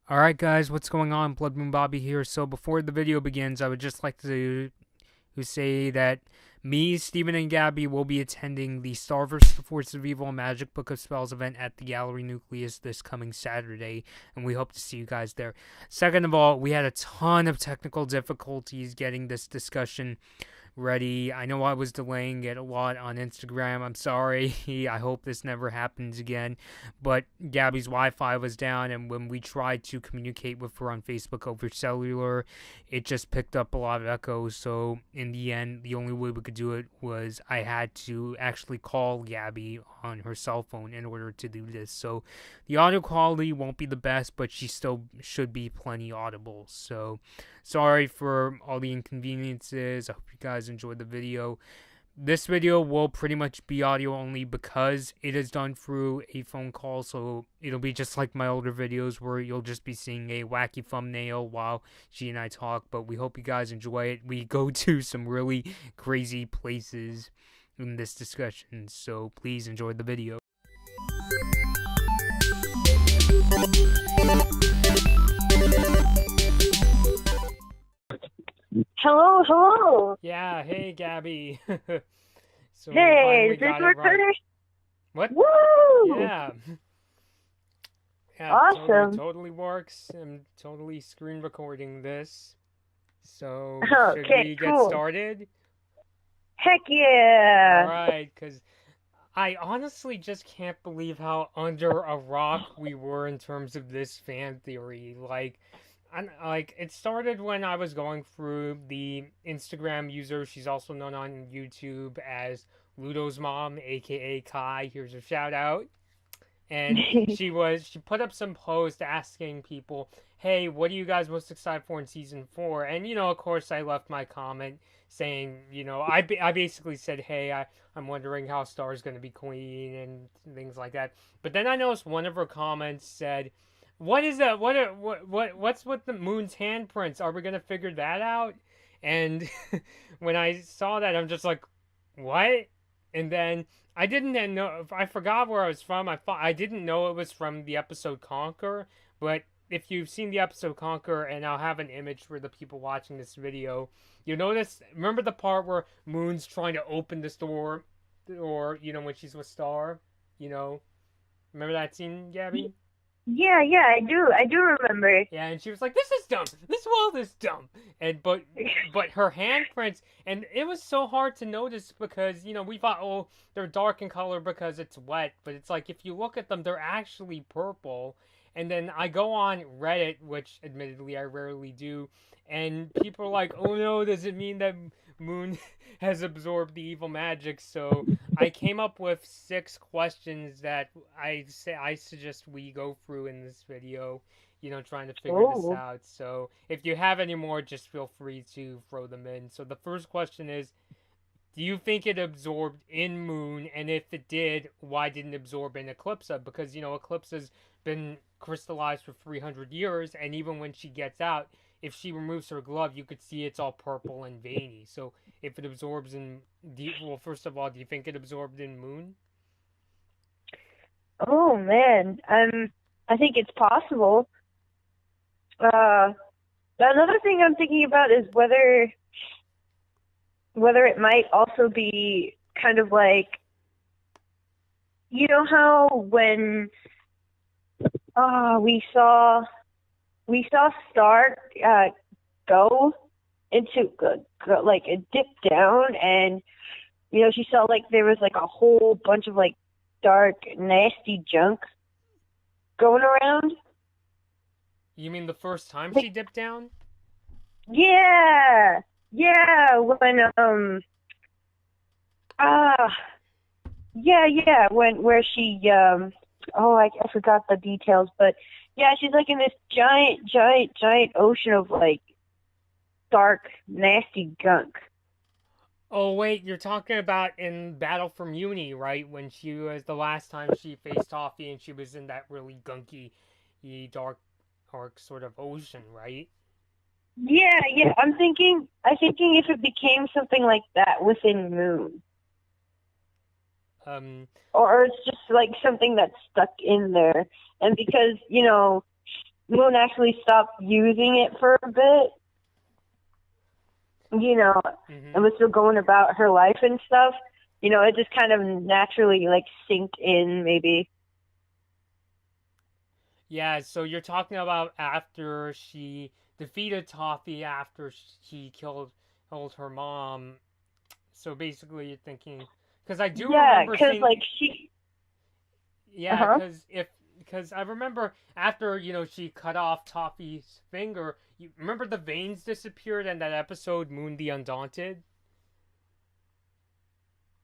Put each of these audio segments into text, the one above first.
Alright guys, what's going on? Blood Moon Bobby here. So before the video begins, I would just like to say that me, Steven, and Gabby will be attending the Star vs. The Force of Evil Magic Book of Spells event at the Gallery Nucleus this coming Saturday, and we hope to see you guys there. Second of all, we had a ton of technical difficulties getting this discussion ready. I know I was delaying it a lot on Instagram. I'm sorry. I hope this never happens again. But Gabby's Wi-Fi was down, and when we tried to communicate with her on Facebook over cellular, it just picked up a lot of echoes. So in the end, the only way we could do it was I had to actually call Gabby on her cell phone in order to do this. So the audio quality won't be the best, but she still should be plenty audible. So sorry for all the inconveniences. I hope you guys enjoyed the video. This video will pretty much be audio only because it is done through a phone call, so it'll be just like my older videos where you'll just be seeing a wacky thumbnail while she and I talk, but we hope you guys enjoy it. We go to some really crazy places in this discussion, so please enjoy the video. Hello. Yeah, hey Gabby. So Hey, we is this finally got it right. recording? What? Woo! Yeah. Yeah, Awesome. totally works. I'm totally screen recording this. So, should Okay, we get cool. started? Heck yeah! Alright, because I honestly just can't believe how under a rock we were in terms of this fan theory. It started when I was going through the Instagram user. She's also known on YouTube as Ludo's mom, aka Kai. Here's her shout out. And she put up some post asking people, hey, what are you guys most excited for in season 4? And of course I left my comment saying, I basically said, hey, I'm wondering how Star's going to be queen and things like that. But then I noticed one of her comments said, what is that? What's with the moon's handprints? Are we going to figure that out? And when I saw that, I'm just like, what? And then I didn't know. I forgot where I was from. I didn't know it was from the episode Conquer. But if you've seen the episode Conquer, and I'll have an image for the people watching this video, you notice. Remember the part where Moon's trying to open this door, or when she's with Star. Remember that scene, Gabby? Yeah, I do remember. Yeah, and she was like, "This is dumb. This world is dumb." And but her handprints, and it was so hard to notice because we thought, oh, they're dark in color because it's wet, but it's like if you look at them, they're actually purple. And then I go on Reddit, which admittedly I rarely do, and people are like, "Oh no, does it mean that Moon has absorbed the evil magic?" So I came up with 6 questions that I suggest we go through in this video, trying to figure this out. So if you have any more, just feel free to throw them in. So the first question is, do you think it absorbed in Moon? And if it did, why didn't it absorb in Eclipsa? Because, Eclipsa's been crystallized for 300 years, and even when she gets out, if she removes her glove, you could see it's all purple and veiny. So if it absorbs in... well, first of all, do you think it absorbed in Moon? Oh, man. I think it's possible. Another thing I'm thinking about is whether it might also be kind of like, how when we saw Star go into like a dip down, and she saw like there was like a whole bunch of like dark, nasty junk going around. You mean the first time she dipped down? Yeah, when where she I forgot the details, but yeah, she's like in this giant ocean of like dark, nasty gunk. Oh wait, you're talking about in Battle for Muni, right? When she was the last time she faced Toffee, and she was in that really gunky, dark sort of ocean, right? Yeah. I'm thinking if it became something like that within Moon. Or it's just like something that's stuck in there. And because, Moon actually stopped using it for a bit, and Mm-hmm. was still going about her life and stuff, it just kind of naturally like synced in maybe. Yeah, so you're talking about after she defeated Toffee after she killed her mom. So basically, you're thinking because I do Yeah, remember because seeing. like she, Yeah, uh-huh. because I remember after she cut off Toffee's finger. You remember the veins disappeared in that episode Moon the Undaunted.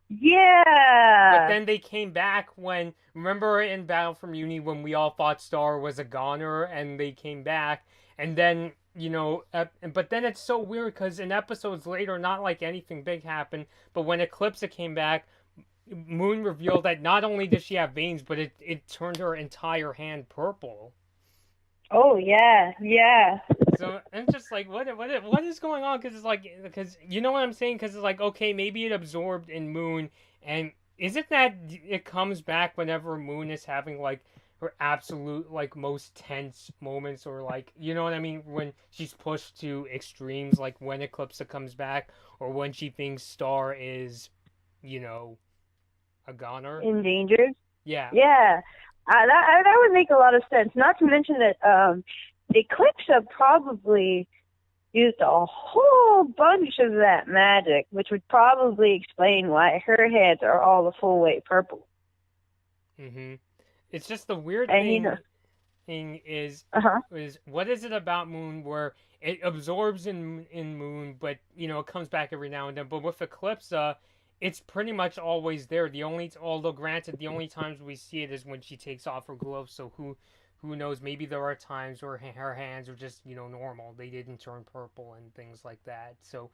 But Yeah. then they came back when remember in Battle for Muni when we all thought Star was a goner and they came back and then but then it's so weird because in episodes later not like anything big happened but when Eclipse came back Moon revealed that not only does she have veins but it turned her entire hand purple. Oh yeah, yeah. So I'm just like, what is going on? Because it's like, because you know what I'm saying? Because it's like, okay, maybe it absorbed in Moon, and is it that it comes back whenever Moon is having like her absolute like most tense moments, or like, you know what I mean, when she's pushed to extremes, like when Eclipse comes back, or when she thinks Star is, you know, a goner. Endangered. Yeah. Yeah. That would make a lot of sense. Not to mention that the Eclipse probably used a whole bunch of that magic, which would probably explain why her heads are all the full weight purple. Mm-hmm. It's just the weird And thing uh-huh. is what is it about Moon where it absorbs in Moon, but it comes back every now and then. But with Eclipse, it's pretty much always there. Although granted, the only times we see it is when she takes off her gloves. So who knows? Maybe there are times where her hands are just normal. They didn't turn purple and things like that. So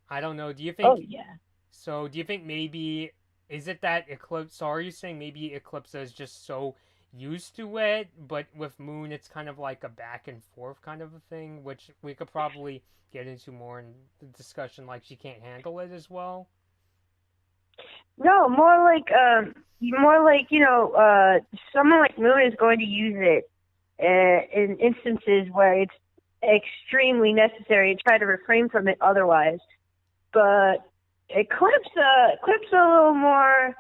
I don't know. Oh yeah. Do you think maybe is it that Eclipse? So are you saying maybe Eclipse is just so used to it, but with Moon it's kind of like a back and forth kind of a thing, which we could probably get into more in the discussion. Like she can't handle it as well. No, more like someone like Moon is going to use it in instances where it's extremely necessary and try to refrain from it otherwise. But Eclipse a little more.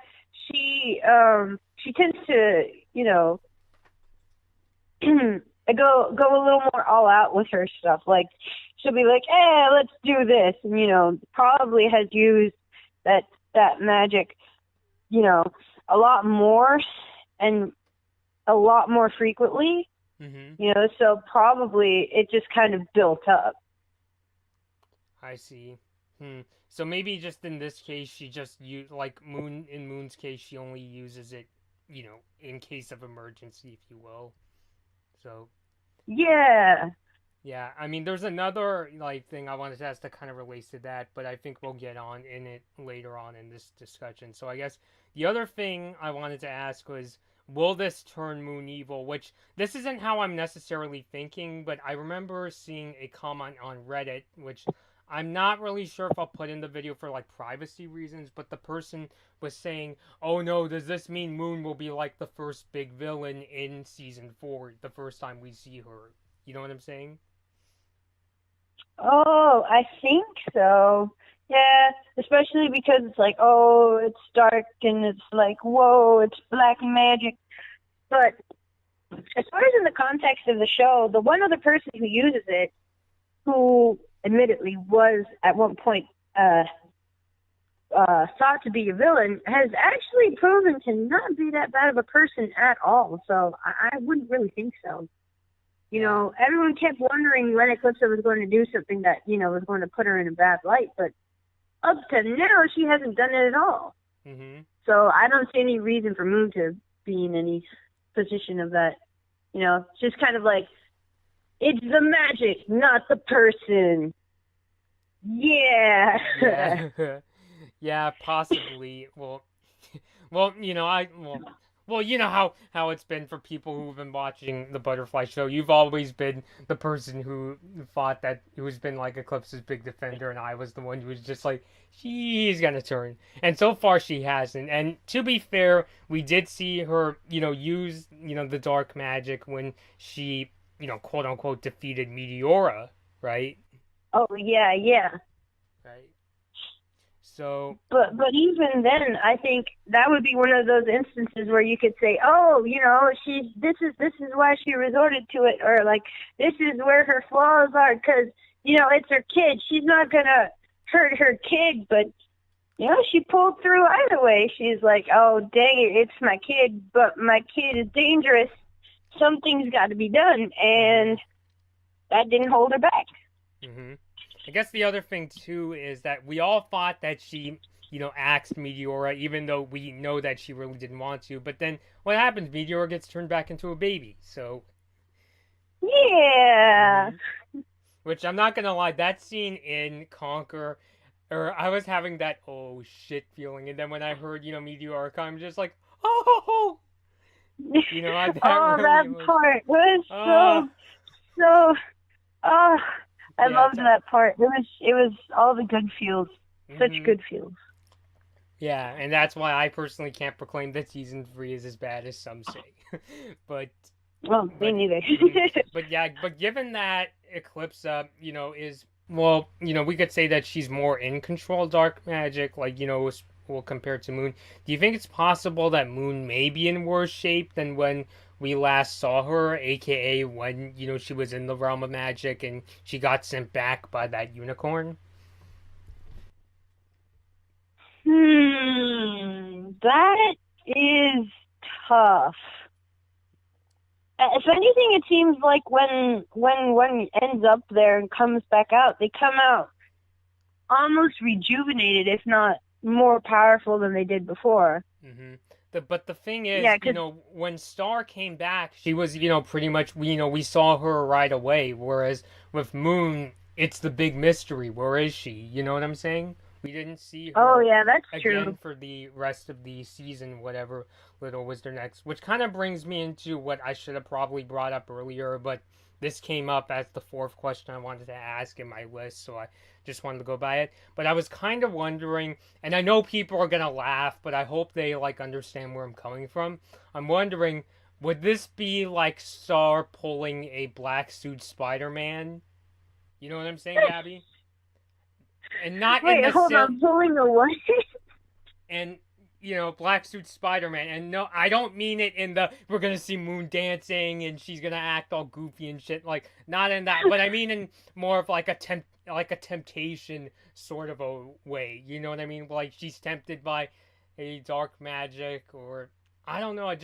She tends to go a little more all out with her stuff. Like she'll be like, "Hey, let's do this," and probably has used that that magic, you know, a lot more and a lot more frequently. Mm-hmm. So probably it just kind of built up. I see. So maybe just in this case, she just like Moon's case, she only uses it, in case of emergency, if you will. So Yeah. yeah, I mean, there's another like thing I wanted to ask that kind of relates to that, but I think we'll get on in it later on in this discussion. So I guess the other thing I wanted to ask was, will this turn Moon evil? Which this isn't how I'm necessarily thinking, but I remember seeing a comment on Reddit, which I'm not really sure if I'll put in the video for like privacy reasons, but the person was saying, "Oh no, does this mean Moon will be like the first big villain in season 4, the first time we see her?" You know what I'm saying? Oh, I think so. Yeah, especially because it's like, oh, it's dark and it's like, whoa, it's black magic. But as far as in the context of the show, the one other person who uses it, who admittedly was at one point thought to be a villain, has actually proven to not be that bad of a person at all. So I wouldn't really think so. Yeah. Everyone kept wondering when Eclipse was going to do something that, was going to put her in a bad light, but up to now, she hasn't done it at all. Mm-hmm. So I don't see any reason for Moon to be in any position of that. It's just kind of like, it's the magic, not the person. Yeah. Yeah. Yeah, possibly. Well, you know how it's been for people who've been watching the Butterfly Show. You've always been the person who's been like Eclipse's big defender, and I was the one who was just like, she's gonna turn. And so far she hasn't. And to be fair, we did see her, use, the dark magic when she quote unquote defeated Meteora, right? Oh yeah, yeah. Right. So, But even then, I think that would be one of those instances where you could say, oh, this is why she resorted to it, or like this is where her flaws are, because it's her kid. She's not gonna hurt her kid, but she pulled through either way. She's like, oh dang it, it's my kid, but my kid is dangerous. Something's got to be done, and that didn't hold her back. mm-hmm. I guess the other thing too is that we all thought that she, axed Meteora, even though we know that she really didn't want to. But then what happens? Meteora gets turned back into a baby. So yeah. Which I'm not gonna lie, that scene in Conquer, or I was having that oh shit feeling, and then when I heard Meteora come, I'm just like oh, that oh, really that was, part was so. Oh, I loved that part. It was all the good feels. Such good feels. Yeah, and that's why I personally can't proclaim that season 3 is as bad as some say. but well, me neither. but given that Eclipsa, is well, we could say that she's more in control of dark magic, like well compared to Moon. Do you think it's possible that Moon may be in worse shape than when we last saw her, aka when she was in the realm of magic and she got sent back by that unicorn? That is tough. If anything, it seems like when one ends up there and comes back out, they come out almost rejuvenated, if not more powerful than they did before. Mm-hmm. But the thing is, yeah, when Star came back, she was, pretty much, we saw her right away. Whereas with Moon, it's the big mystery. Where is she? You know what I'm saying? We didn't see her. Oh yeah, that's again true. for the rest of the season, whatever little was their next. Which kind of brings me into what I should have probably brought up earlier, but this came up as the fourth question I wanted to ask in my list, so I just wanted to go by it. But I was kind of wondering, and I know people are gonna laugh, but I hope they understand where I'm coming from. I'm wondering, would this be like Star pulling a black suit Spider-Man? You know what I'm saying, Gaby? And not Wait, in the hold on, pulling away. And black suit Spider-Man, and no, I don't mean it in the we're gonna see Moon dancing and she's gonna act all goofy and shit, like not in that, but I mean in more of like a temptation sort of a way. You know what I mean? Like she's tempted by a dark magic, or I don't know.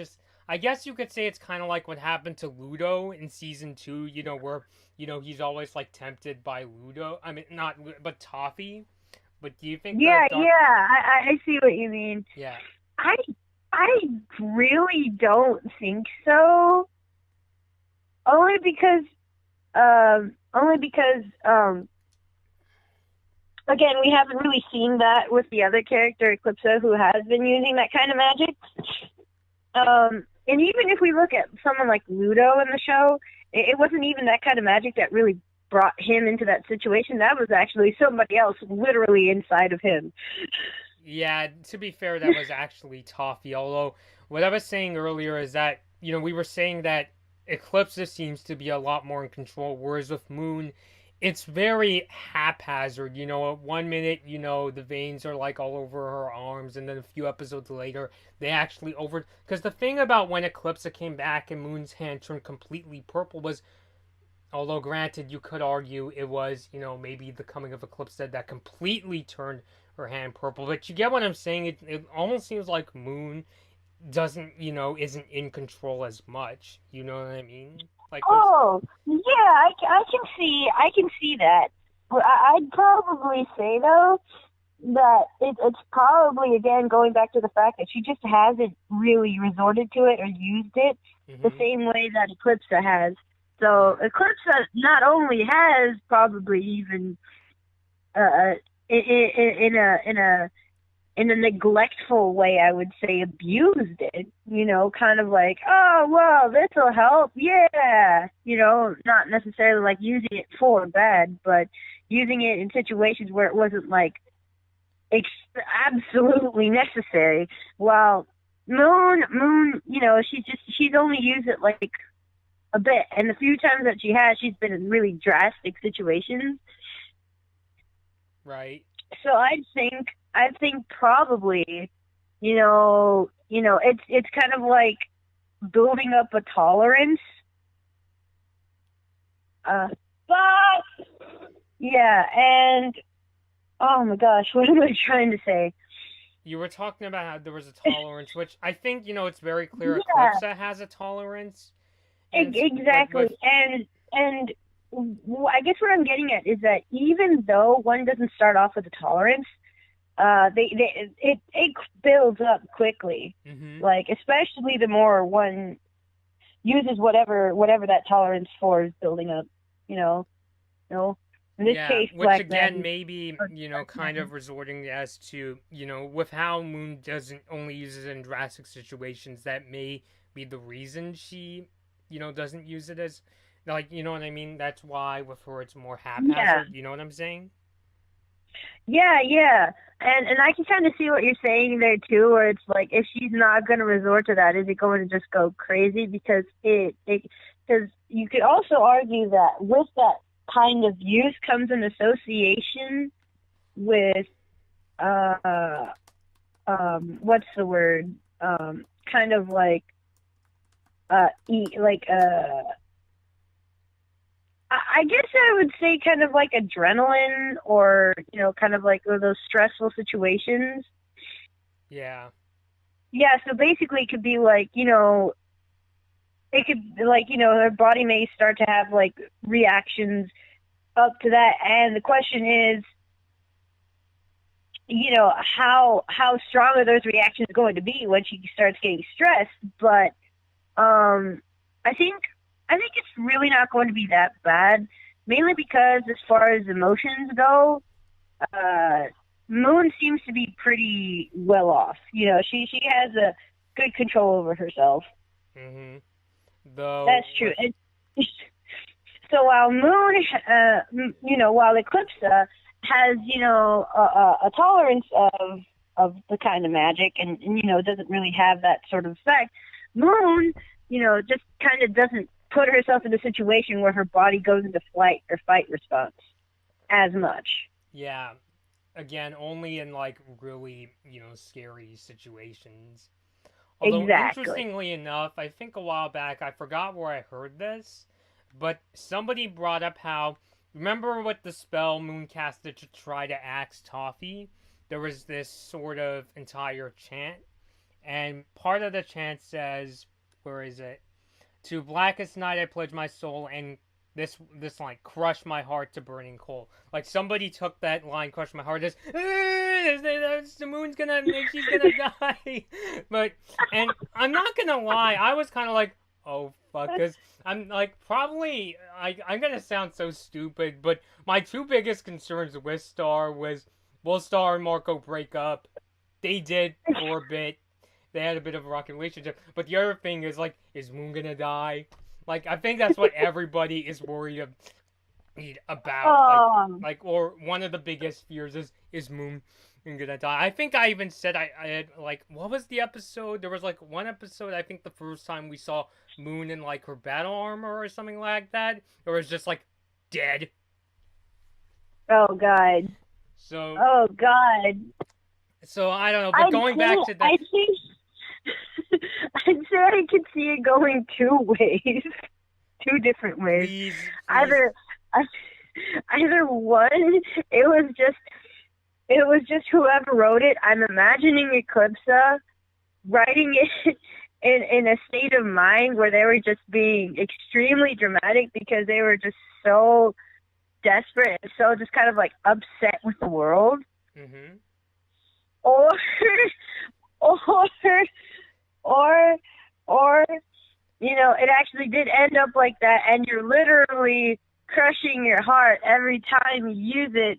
I guess you could say it's kind of like what happened to Ludo in season 2. Where he's always like tempted by Ludo. I mean, not but Toffee. But do you think? Yeah, I see what you mean. Yeah. I really don't think so. Only because again, we haven't really seen that with the other character, Eclipsa, who has been using that kind of magic. And even if we look at someone like Ludo in the show, it wasn't even that kind of magic that really brought him into that situation. That was actually somebody else literally inside of him. Yeah, to be fair, that was actually Toffee. Although, what I was saying earlier is that, we were saying that Eclipsa seems to be a lot more in control, whereas with Moon, it's very haphazard. 1 minute, the veins are like all over her arms, and then a few episodes later, they actually over... Because the thing about when Eclipsa came back and Moon's hand turned completely purple was, although granted, you could argue it was, maybe the coming of Eclipsa that completely turned her hand purple. But you get what I'm saying? It almost seems like Moon doesn't, isn't in control as much. You know what I mean? Like, oh, yeah, I can see that. But I'd probably say, though, that it's probably, again, going back to the fact that she just hasn't really resorted to it or used it the same way that Eclipsa has. So Eclipsa not only has probably even in a neglectful way, I would say, abused it. Kind of like, oh well, this will help, yeah. Not necessarily like using it for bad, but using it in situations where it wasn't like absolutely necessary. While Moon, she's only used it like a bit. And the few times that she has, she's been in really drastic situations. Right. So I think probably, it's kind of like building up a tolerance. But yeah, and oh my gosh, what am I trying to say? You were talking about how there was a tolerance, which I think, it's very clear Yeah, Eclipse has a tolerance. And, like, exactly. with... And I guess what I'm getting at is that even though one doesn't start off with a tolerance, it builds up quickly. Mm-hmm. Like, especially the more one uses whatever that tolerance for is building up. You know, in this Yeah, case, which Black again, Magic. maybe, kind of resorting as to, with how Moon doesn't only use it in drastic situations, that may be the reason she, doesn't use it as, like, you know what I mean? That's why with her it's more Yeah, haphazard, you know what I'm saying? yeah, and I can kind of see what you're saying there too, where it's like if she's not going to resort to that, is it going to just go crazy? Because because you could also argue that with that kind of use comes an association with what's the word, kind of like like I guess I would say kind of like adrenaline, or kind of like those stressful situations. Yeah. Yeah, so basically it could be like, it could like, her body may start to have like reactions up to that, and the question is, how strong are those reactions going to be when she starts getting stressed? But I think it's really not going to be that bad, mainly because as far as emotions go, Moon seems to be pretty well off. She has a good control over herself. Mm-hmm. Though, That's true. with... And so while Moon, while Eclipse has, a tolerance of the kind of magic, and doesn't really have that sort of effect, Moon, just kind of doesn't put herself in a situation where her body goes into flight or fight response as much. Yeah. Again, only in, like, really, scary situations. Although, Exactly. interestingly enough, I think a while back, I forgot where I heard this, but somebody brought up how, remember with the spell Moon casted to try to axe Toffee? There was this sort of entire chant, and part of the chant says, where is it? To blackest night I pledge my soul, and this line, crush my heart to burning coal. Like, somebody took that line, crush my heart, as the moon's gonna, she's gonna die. But, and I'm not gonna lie, I was kind of like, oh fuck, because I'm like, probably, I'm gonna sound so stupid, but my two biggest concerns with Star was, will Star and Marco break up? They did for a bit. They had a bit of a rocky relationship. But the other thing is, like, is Moon gonna die? Like, I think that's what everybody is worried about. Um, Or one of the biggest fears is Moon gonna die? I think I even said I had, like, what was the episode? There was, like, one episode, I think the first time we saw Moon in, like, her battle armor or something like that. It was just, like, dead. oh God. So, Oh God. I don't know. But going back to the... I think I'd say I could see it going two ways, two different ways. Please, please. Either, either one, it was just whoever wrote it. I'm imagining Eclipsa writing it in a state of mind where they were just being extremely dramatic because they were just so desperate and so just kind of like upset with the world. Mm-hmm. Or, or, or, or, it actually did end up like that, and you're literally crushing your heart every time you use it,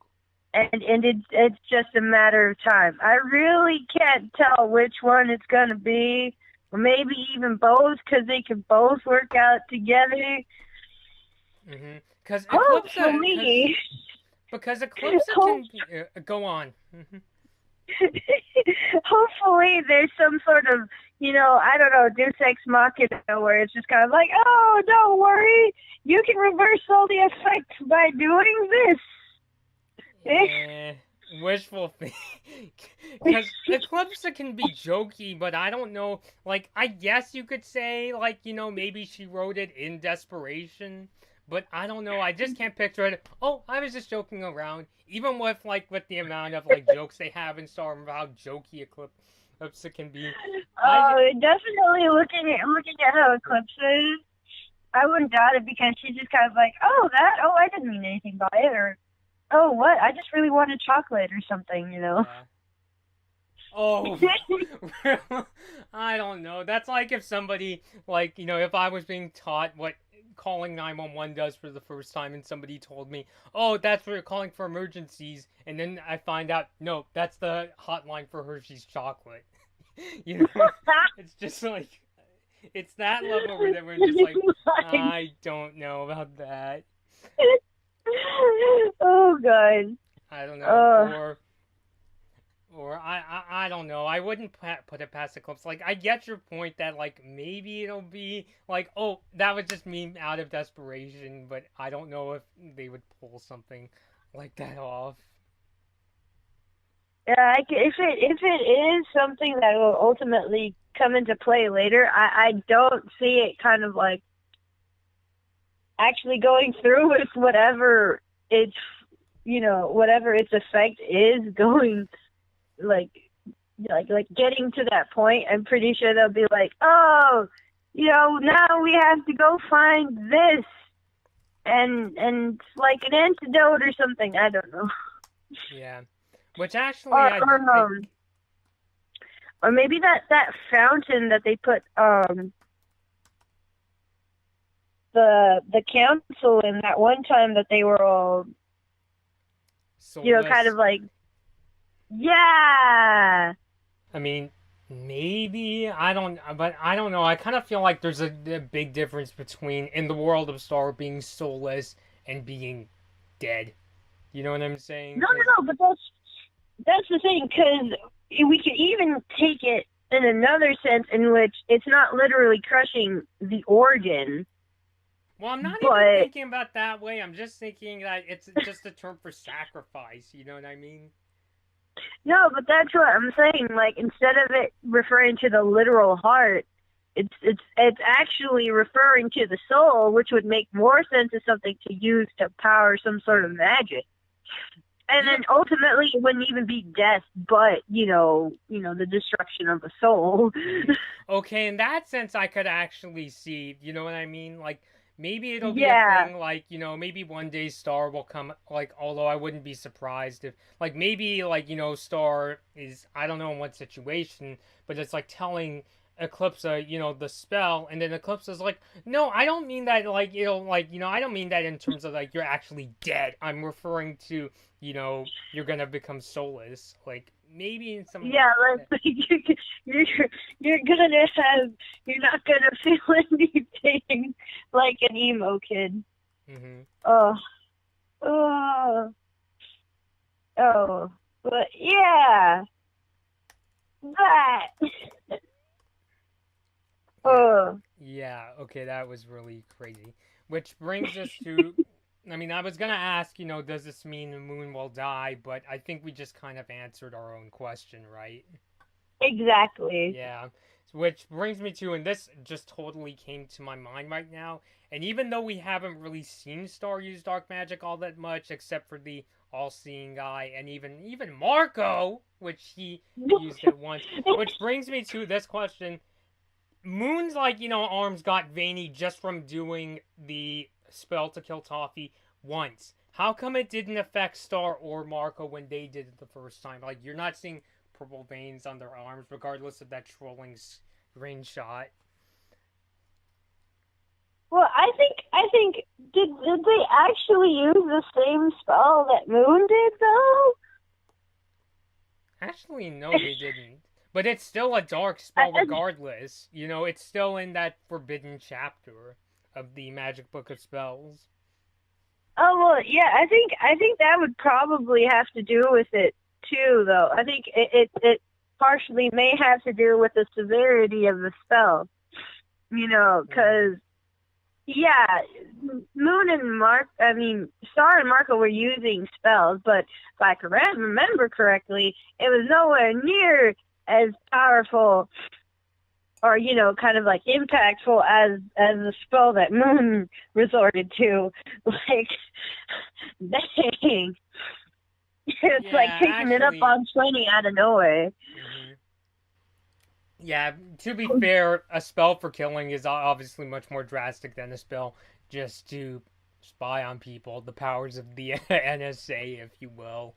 and it's just a matter of time. I really can't tell which one it's going to be, or maybe even both, because they can both work out together. Mm-hmm. Because Hopefully. Eclipse can... go on. Mm-hmm. Hopefully there's some sort of, I don't know, Deus Ex Machina where it's just kind of like, oh, don't worry, you can reverse all the effects by doing this. Yeah, wishful thinking. Because Eclipse can be jokey, but I don't know. Like, I guess you could say, like, maybe she wrote it in desperation. But I don't know. I just can't picture it. Oh, I was just joking around. Even with the amount of like jokes they have in Star Wars, how jokey Eclipse can be. Definitely looking at how Eclipse is, I wouldn't doubt it because she's just kind of like, oh, I didn't mean anything by it, or oh, what? I just really wanted chocolate or something. Yeah. Oh, I don't know. That's like if somebody, like, if I was being taught what calling 911 does for the first time and somebody told me, oh, that's for calling for emergencies. And then I find out, no, that's the hotline for Hershey's chocolate. It's just like, it's that level where we're just like, I don't know about that. Oh, God. I don't know. Or I don't know. I wouldn't put it past Eclipse. Like, I get your point that, like, maybe it'll be, like, oh, that was just me out of desperation, but I don't know if they would pull something like that off. Yeah, if it is something that will ultimately come into play later, I don't see it kind of like actually going through with whatever whatever its effect is going, like getting to that point. I'm pretty sure they'll be like, oh, now we have to go find this and like an antidote or something. I don't know. Yeah. Which actually, or maybe that fountain that they put the council in that one time that they were all kind of like, yeah. I mean, maybe but I don't know. I kind of feel like there's a big difference between in the world of Star being soulless and being dead. You know what I'm saying? No, but that's the thing, because we could even take it in another sense in which it's not literally crushing the organ. Well, I'm not even thinking about that way. I'm just thinking that it's just a term for sacrifice. You know what I mean? No, but that's what I'm saying. Like, instead of it referring to the literal heart, it's actually referring to the soul, which would make more sense as something to use to power some sort of magic. And then ultimately it wouldn't even be death, but the destruction of the soul. Okay, in that sense I could actually see, you know what I mean? Like, maybe it'll be a thing, like, maybe one day Star will come, like, although I wouldn't be surprised if, like, maybe, like, Star is, I don't know in what situation, but it's like telling Eclipse, the spell, and then Eclipse is like, no, I don't mean that, like, I don't mean that in terms of, like, you're actually dead. I'm referring to, you're gonna become soulless. Like, maybe in some... Yeah, like, you're not gonna feel anything like an emo kid. Mm-hmm. But yeah, that. Yeah, okay, that was really crazy. Which brings us to, I mean, I was gonna ask, does this mean the moon will die? But I think we just kind of answered our own question, right? Exactly. Yeah. Which brings me to, and this just totally came to my mind right now, and even though we haven't really seen Star use dark magic all that much, except for the all-seeing eye, and even Marco, which he used it once, which brings me to this question. Moon's, like, arms got veiny just from doing the spell to kill Toffee once. How come it didn't affect Star or Marco when they did it the first time? Like, you're not seeing purple veins on their arms, regardless of that trolling screenshot. Well, I think did they actually use the same spell that Moon did, though? Actually, no, they didn't. But it's still a dark spell regardless. It's still in that forbidden chapter of the Magic Book of Spells. Oh, well, yeah, I think that would probably have to do with it too, though. I think it partially may have to do with the severity of the spell. You know, because yeah, Moon and Star and Marco were using spells, but if I remember correctly, it was nowhere near as powerful or, you know, kind of like impactful as the spell that Moon resorted to. Like, dang. It's Yeah, like taking it up actually, on 20 out of nowhere. yeah, to be fair, a spell for killing is obviously much more drastic than a spell just to spy on people, the powers of the NSA, if you will.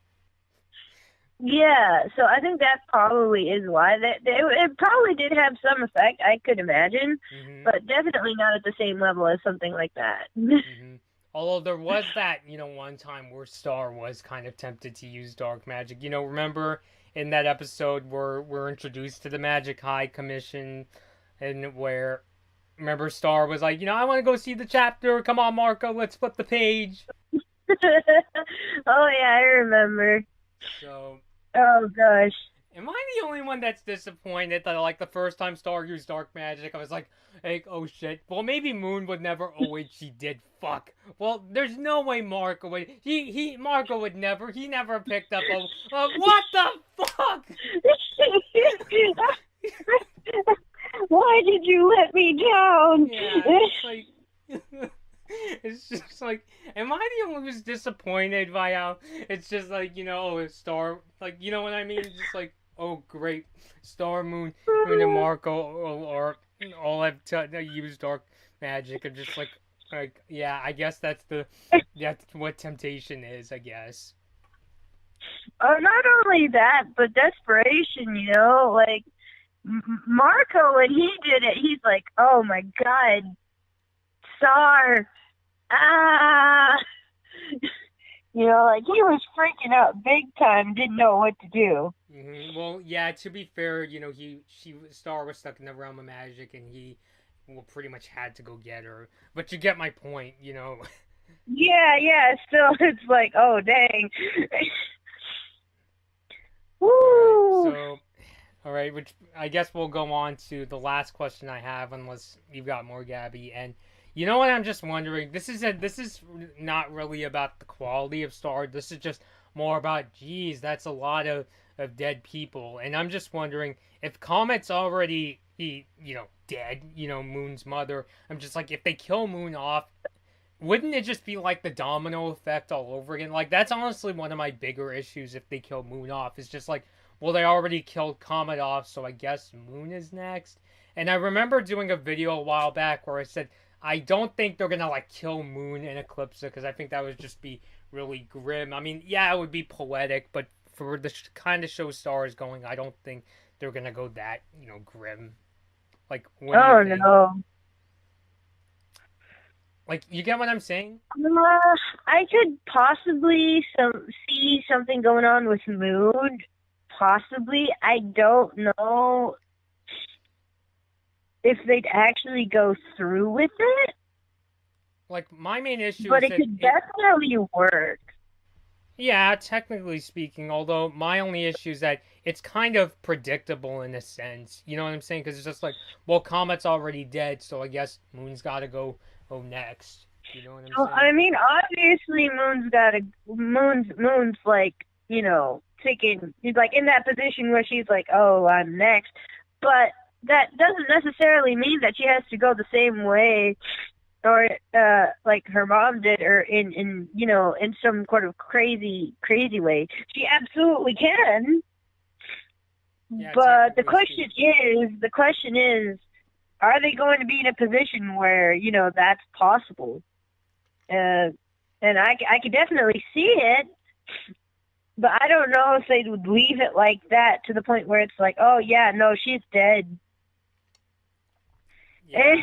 Yeah, so I think that probably is why it probably did have some effect, I could imagine, Hmm. but definitely not at the same level as something like that. Hmm. Although there was that, one time where Star was kind of tempted to use dark magic. Remember in that episode where we're introduced to the Magic High Commission and where, remember Star was like, I want to go see the chapter. Come on, Marco, let's flip the page. Oh yeah, I remember. So, Oh gosh. am I the only one that's disappointed that, like, the first time Star used dark magic, I was like, oh shit. Well, maybe Moon would never. Oh wait, she did. Fuck. Well, there's no way Marco would. Marco would never. He never picked up a. What the fuck? Why did you let me down? Yeah, it's like. It's just like, am I the only one who's disappointed by how it's just like, Star, like, you know what I mean? It's just like, oh, great, Star, Moon and Marco or all have used dark magic. I'm just like, yeah, I guess that's what temptation is, I guess. Oh, not only that, but desperation, you know, like Marco, when he did it, he's like, oh my God, Star, ah, you know, like he was freaking out big time, didn't know what to do. Well, yeah, to be fair, Star was stuck in the realm of magic and he, well, pretty much had to go get her. But you get my point. Yeah, yeah, still, it's like, oh, dang. Woo! So, all right, which I guess we'll go on to the last question I have, unless you've got more, Gabby. And you know what? I'm just wondering. This is not really about the quality of Star. This is just more about, geez, that's a lot of dead people. And I'm just wondering if Comet's already dead. Moon's mother. I'm just like, if they kill Moon off, wouldn't it just be like the domino effect all over again? Like, that's honestly one of my bigger issues if they kill Moon off. It's just like, well, they already killed Comet off, so I guess Moon is next. And I remember doing a video a while back where I said, I don't think they're gonna, like, kill Moon in Eclipse, because I think that would just be really grim. I mean, yeah, it would be poetic, but for the kind of show Star is going, I don't think they're gonna go that, grim. Like, what do you Oh, think? no. Like, you get what I'm saying? I could possibly see something going on with Moon. Possibly. I don't know if they'd actually go through with it, Like, my main issue but is it that could definitely work. yeah, technically speaking, although my only issue is that it's kind of predictable in a sense. You know what I'm saying? Because it's just like, well, Comet's already dead, so I guess Moon's got to go next. You know what I'm Well, saying? I mean, obviously, Moon's like, you know, thinking she's like in that position where she's like, oh, I'm next, but that doesn't necessarily mean that she has to go the same way or like her mom did, or in you know, in some sort of crazy way. She absolutely can, Yeah, but technically speaking. the question is, are they going to be in a position where, you know, that's possible? Uh, and I could definitely see it, but I don't know if they would leave it like that to the point where it's like, oh yeah, no, she's dead. Yeah,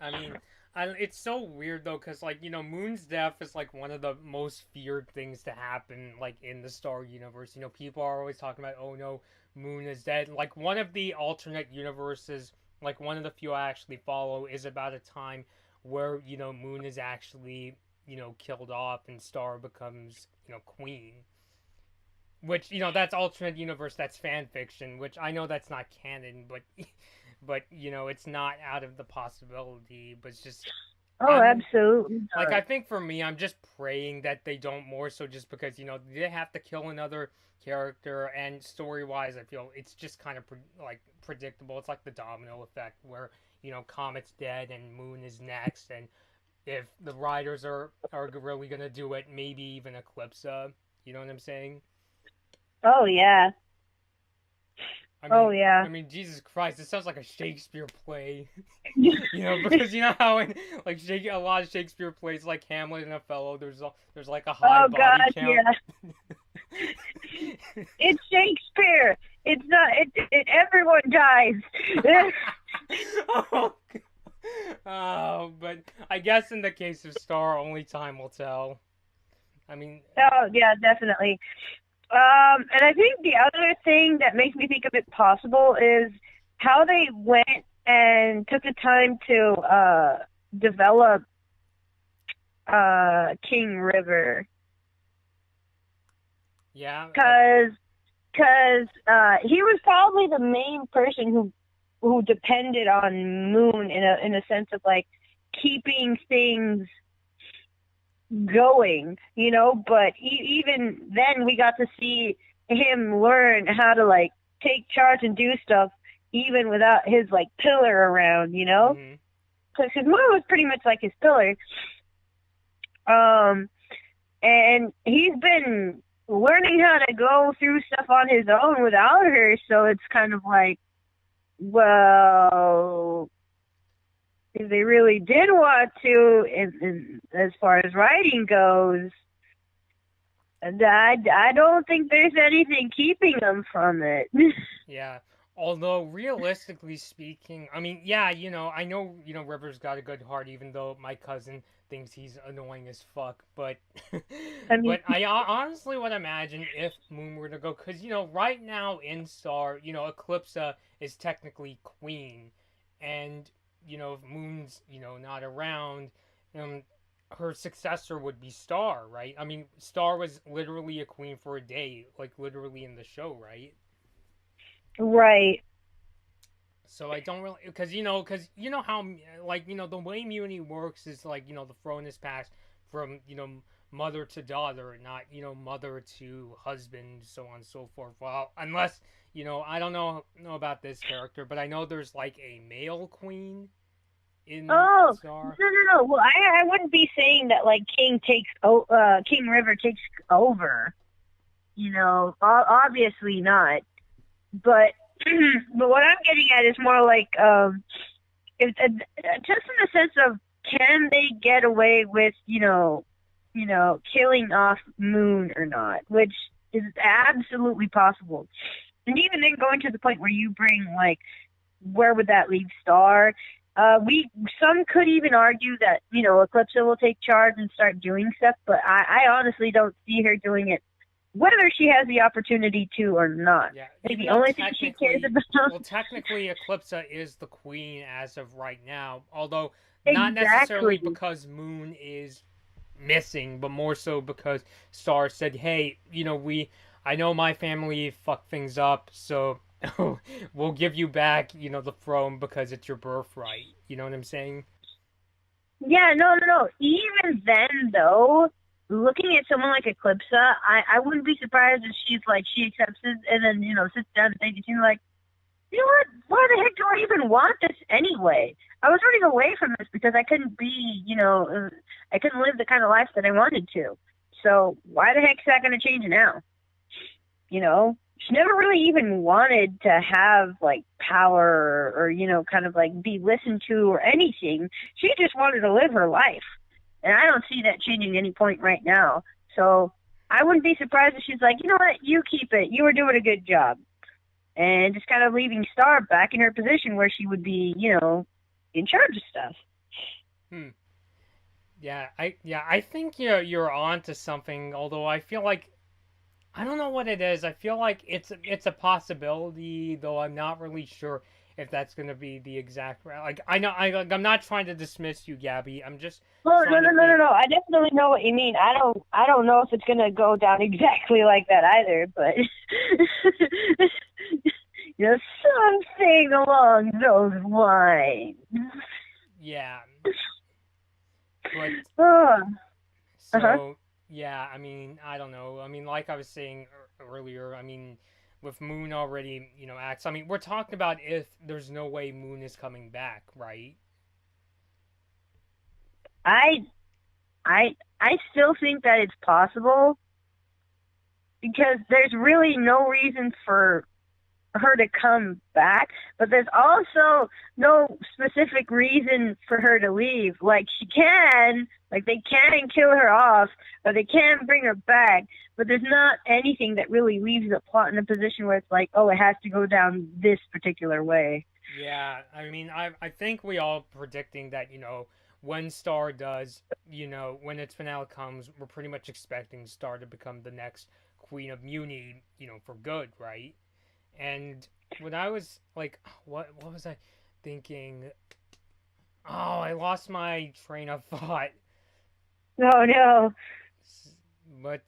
I mean, it's so weird though, because like Moon's death is like one of the most feared things to happen like in the Star universe. People are always talking about, oh no, Moon is dead. Like one of the alternate universes, like one of the few I actually follow, is about a time where Moon is actually killed off and Star becomes queen. which that's alternate universe, that's fan fiction, which I know that's not canon, but it's not out of the possibility. But it's just Oh, I'm absolutely like, not. I think for me, I'm just praying that they don't, more so just because they have to kill another character, and story wise, I feel it's just kind of predictable. It's like the domino effect where Comet's dead and Moon is next, and if the writers are really gonna do it, maybe even Eclipse. You know what I'm saying? Oh yeah. I Oh mean, yeah. Jesus Christ, it sounds like a Shakespeare play. Because how in a lot of Shakespeare plays, like Hamlet and Othello, there's like a high Oh body God, count. yeah. It's Shakespeare. It's not. Everyone dies. Oh, oh, but I guess in the case of Star, only time will tell. I mean, Oh yeah, definitely. And I think the other thing that makes me think of it possible is how they went and took the time to develop King River, yeah, because he was probably the main person who depended on Moon in a sense of like keeping things going, but even then we got to see him learn how to like take charge and do stuff even without his like pillar around, hmm because his mom was pretty much like his pillar. And he's been learning how to go through stuff on his own without her, so it's kind of like, well, if they really did want to, as far as writing goes, and I don't think there's anything keeping them from it. yeah. Although realistically speaking, I mean, yeah, I know, River's got a good heart, even though my cousin thinks he's annoying as fuck. But, I mean, but I honestly would imagine if Moon were to go, because right now in Star, Eclipsa is technically queen, and if Moon's not around, um, her successor would be Star, right? I mean, Star was literally a queen for a day, like literally in the show, right? right. So I don't really, because how, like, the way Mutiny works is like, the throne is passed from, mother to daughter, not, mother to husband, so on and so forth. Well, unless, I don't know about this character, but I know there's like a male queen in Oh, Star. no. Well, I wouldn't be saying that like King River takes over. Obviously not. But but what I'm getting at is more like if, just in the sense of, can they get away with killing off Moon or not, which is absolutely possible. And even then, going to the point where you bring like, where would that leave Star? Some could even argue that Eclipsa will take charge and start doing stuff, but I honestly don't see her doing it, whether she has the opportunity to or not. Yeah, Like, even the though only thing she cares about. well, technically, Eclipsa is the queen as of right now. Although not necessarily Exactly. because Moon is missing, but more so because Star said, "Hey, I know my family fucked things up, so we'll give you back, the throne because it's your birthright." You know what I'm saying? Yeah, no. Even then, though, looking at someone like Eclipsa, I wouldn't be surprised if she accepts it and then, sits down and thinks, like, you know what? Why the heck do I even want this anyway? I was running away from this because I couldn't I couldn't live the kind of life that I wanted to. So why the heck is that going to change now? She never really even wanted to have like power or kind of like be listened to or anything. She just wanted to live her life, and I don't see that changing any point right now. So I wouldn't be surprised if she's like, you know what, you keep it, you were doing a good job, and just kind of leaving Star back in her position where she would be in charge of stuff. Hmm. I think you're on to something. Although I feel like, I don't know what it is. I feel like it's a possibility, though I'm not really sure if that's gonna be the exact like I know I'm not trying to dismiss you, Gabby. I'm just Well, no, trying to no, no, no, think. no. I definitely know what you mean. I don't know if it's gonna go down exactly like that either, but something along those lines. Yeah, but Oh, uh-huh. so yeah, I mean I don't know. I mean like I was saying earlier. I mean with Moon already acts. I mean we're talking about if there's no way Moon is coming back, right? I, I still think that it's possible because there's really no reason for her to come back, but there's also no specific reason for her to leave. Like they can kill her off, or they can bring her back, but there's not anything that really leaves the plot in a position where it's like, oh, it has to go down this particular way. Yeah, I mean, I think we all predicting that when Star does, when its finale comes, we're pretty much expecting Star to become the next Queen of Muni, for good, right? And when I was like, what was I thinking? Oh, I lost my train of thought. Oh no. But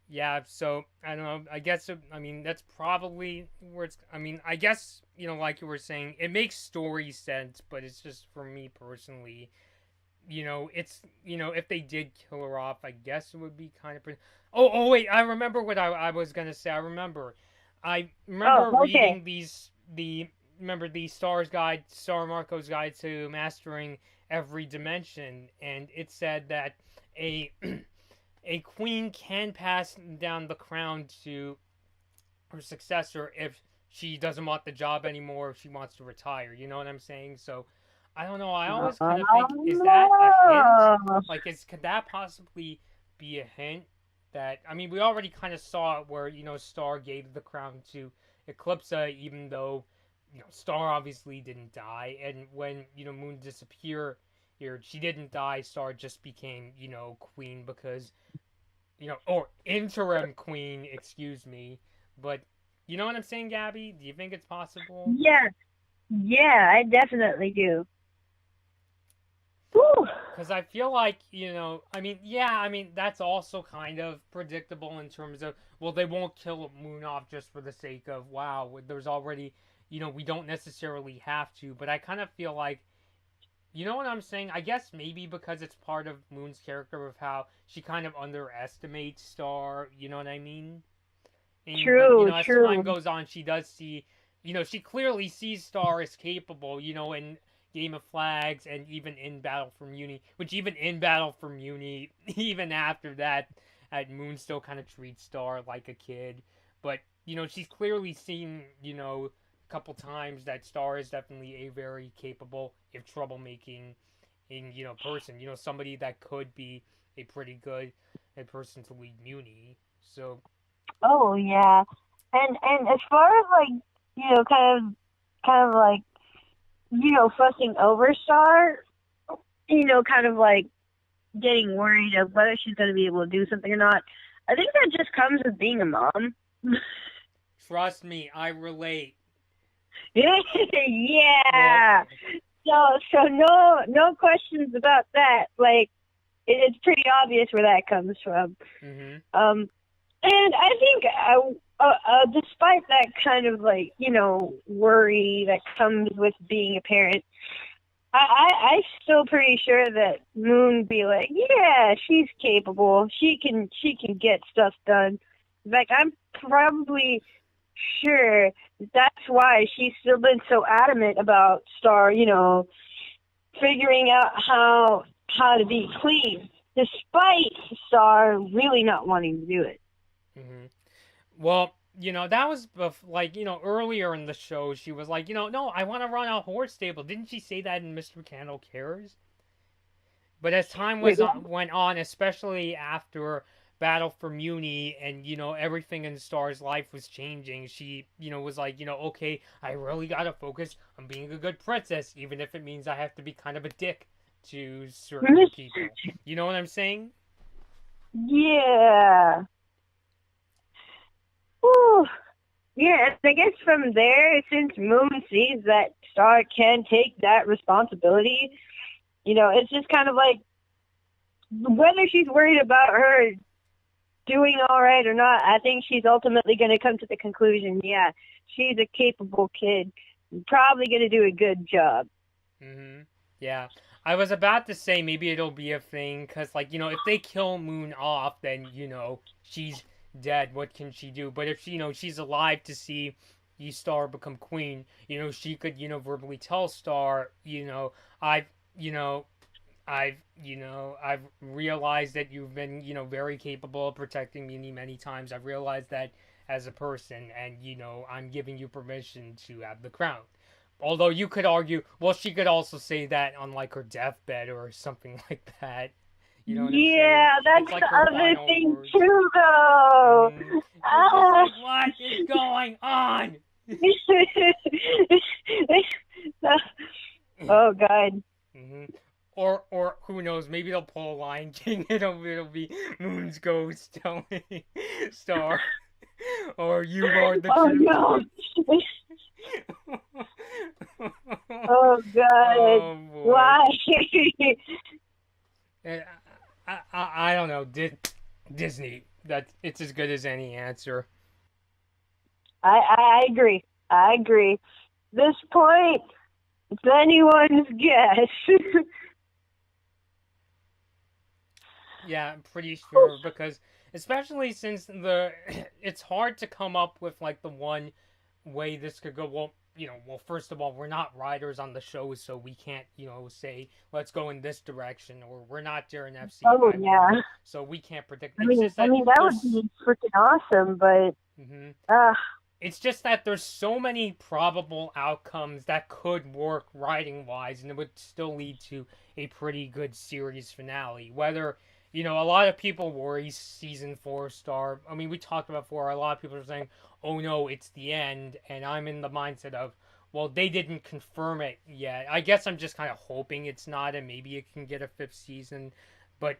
yeah, so I don't know. I guess I mean that's probably where it's. I mean, I guess like you were saying, it makes story sense, but it's just for me personally. It's if they did kill her off, I guess it would be kind of. Oh wait, I remember what I was gonna say. I Oh, remember okay. reading the Star Marco's guide to mastering every dimension, and it said that a a queen can pass down the crown to her successor if she doesn't want the job anymore, if she wants to retire. You know what I'm saying? So I don't know. I always kind of think, is that a hint? Oh. Like, could that possibly be a hint that I mean, we already kind of saw it where Star gave the crown to Eclipsa, even though Star obviously didn't die, and when Moon disappeared here, she didn't die. Star just became queen because or interim queen, excuse me. But you know what I'm saying, Gabby? Do you think it's possible? Yeah, yeah, I definitely do. Whew. Because I feel like, I mean, yeah, I mean, that's also kind of predictable in terms of, well, they won't kill Moon off just for the sake of, wow, there's already, we don't necessarily have to. But I kind of feel like, you know what I'm saying? I guess maybe because it's part of Moon's character of how she kind of underestimates Star, you know what I mean? But True, as time true. goes on, she does see, she clearly sees Star as capable, in Game of Flags and even in Battle for Muni. Which even in Battle for Muni, even after that, Moon still kind of treats Star like a kid. But she's clearly seen, a couple times that Star is definitely a very capable, if troublemaking, person. Somebody that could be a pretty good a person to lead Muni. So Oh yeah. And as far as like, kind of like, fussing over Star, kind of like getting worried of whether she's going to be able to do something or not. I think that just comes with being a mom. trust me, I relate. Well, Yeah. So no questions about that. Like it's pretty obvious where that comes from. mm-hmm. And I think despite that kind of like worry that comes with being a parent, I'm still pretty sure that Moon be like, yeah, she's capable. She can get stuff done. Like I'm probably sure that's why she's still been so adamant about Star, figuring out how to be clean, despite Star really not wanting to do it. Mm-hmm. Well, that was like, earlier in the show, she was like, no, I want to run a horse stable. Didn't she say that in Mr. Candle Cares? But as time Wait, went on, especially after Battle for Muni and, everything in Star's life was changing, she, was like, okay, I really gotta focus on being a good princess, even if it means I have to be kind of a dick to certain people. You know what I'm saying? yeah. Whew. Yeah, and I guess from there, since Moon sees that Star can take that responsibility, it's just kind of like whether she's worried about her doing all right or not, I think she's ultimately going to come to the conclusion, yeah, she's a capable kid, probably going to do a good job. Yeah. I was about to say maybe it'll be a thing, because, like, if they kill Moon off, then, she's dead. What can she do? But if, she's alive to see Star become queen, she could, verbally tell Star, I've, you know, I've realized that you've been, very capable of protecting me many times. I've realized that as a person, and, I'm giving you permission to have the crown. Although you could argue, well, she could also say that on, like, her deathbed or something like that. You know what I'm saying? Yeah, that's it's like the her other final thing words. too, though. You're just like, what is going on? Oh God. Or who knows? Maybe they'll pull a Lion King. It'll be Moon's ghost telling Star, or you are the Oh truth. no. Oh God. Oh boy. Why? I don't know. Disney. That it's as good as any answer. I agree. I agree. This point, it's anyone's guess. Yeah, I'm pretty sure, because especially since it's hard to come up with, like, the one way this could go. Well, first of all, we're not writers on the show, so we can't, say let's go in this direction, or we're not during FC. Oh yeah. So we can't predict. I mean, that would be freaking awesome, but it's just that there's so many probable outcomes that could work writing-wise, and it would still lead to a pretty good series finale. Whether, a lot of people worry season 4 Star. I mean, we talked about before, a lot of people are saying, oh no, it's the end, and I'm in the mindset of, well, they didn't confirm it yet. I guess I'm just kind of hoping it's not, and maybe it can get a 5th season, but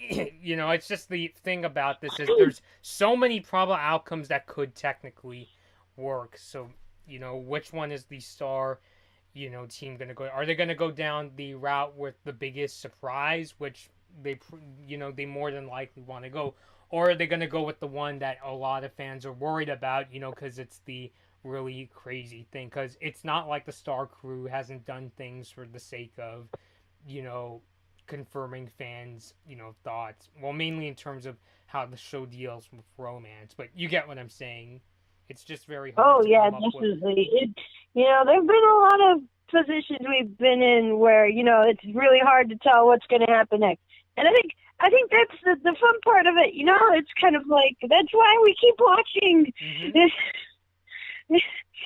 it's just the thing about this is there's so many probable outcomes that could technically work. So, which one is the Star, team going to go? Are they going to go down the route with the biggest surprise, which they more than likely want to go? Or are they going to go with the one that a lot of fans are worried about, because it's the really crazy thing? Because it's not like the Star crew hasn't done things for the sake of, confirming fans, thoughts. Well, mainly in terms of how the show deals with romance, but you get what I'm saying. It's just very hard. Oh yeah, definitely. There've been a lot of positions we've been in where it's really hard to tell what's going to happen next, and I think that's the fun part of it. It's kind of like that's why we keep watching.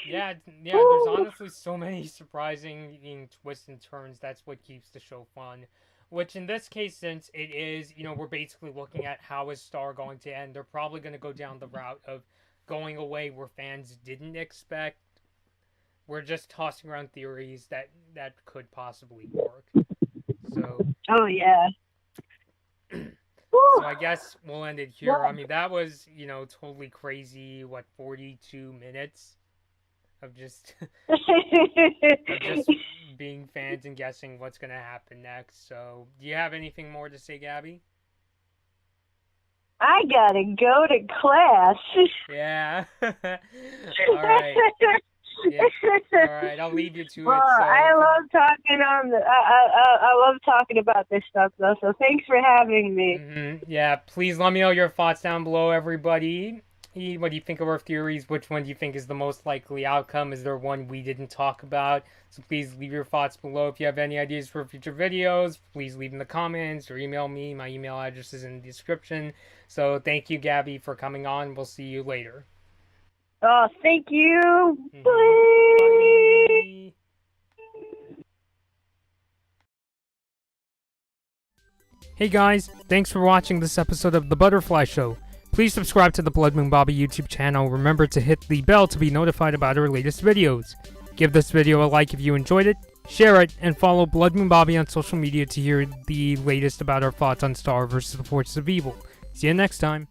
Yeah. There's honestly so many surprising twists and turns. That's what keeps the show fun. Which in this case, since it is, we're basically looking at how is Star going to end. They're probably going to go down the route of going away where fans didn't expect. We're just tossing around theories that could possibly work. So. Oh yeah. So I guess we'll end it here. I mean, that was, totally crazy. 42 minutes of just being fans and guessing what's going to happen next. So, do you have anything more to say, Gaby? I gotta go to class. Yeah. All right. Yeah. All right, I'll leave you to it. So I love talking I love talking about this stuff though. So thanks for having me. Yeah, please let me know your thoughts down below, everybody. What do you think of our theories? Which one do you think is the most likely outcome? Is there one we didn't talk about? So please leave your thoughts below. If you have any ideas for future videos, please leave in the comments or email me. My email address is in the description. So thank you, Gaby, for coming on. We'll see you later. Oh, thank you. Bye. Bye. Hey guys, thanks for watching this episode of The Butterfly Show. Please subscribe to the Blood Moon Bobby YouTube channel. Remember to hit the bell to be notified about our latest videos. Give this video a like if you enjoyed it, share it, and follow Blood Moon Bobby on social media to hear the latest about our thoughts on Star vs. the Forces of Evil. See you next time.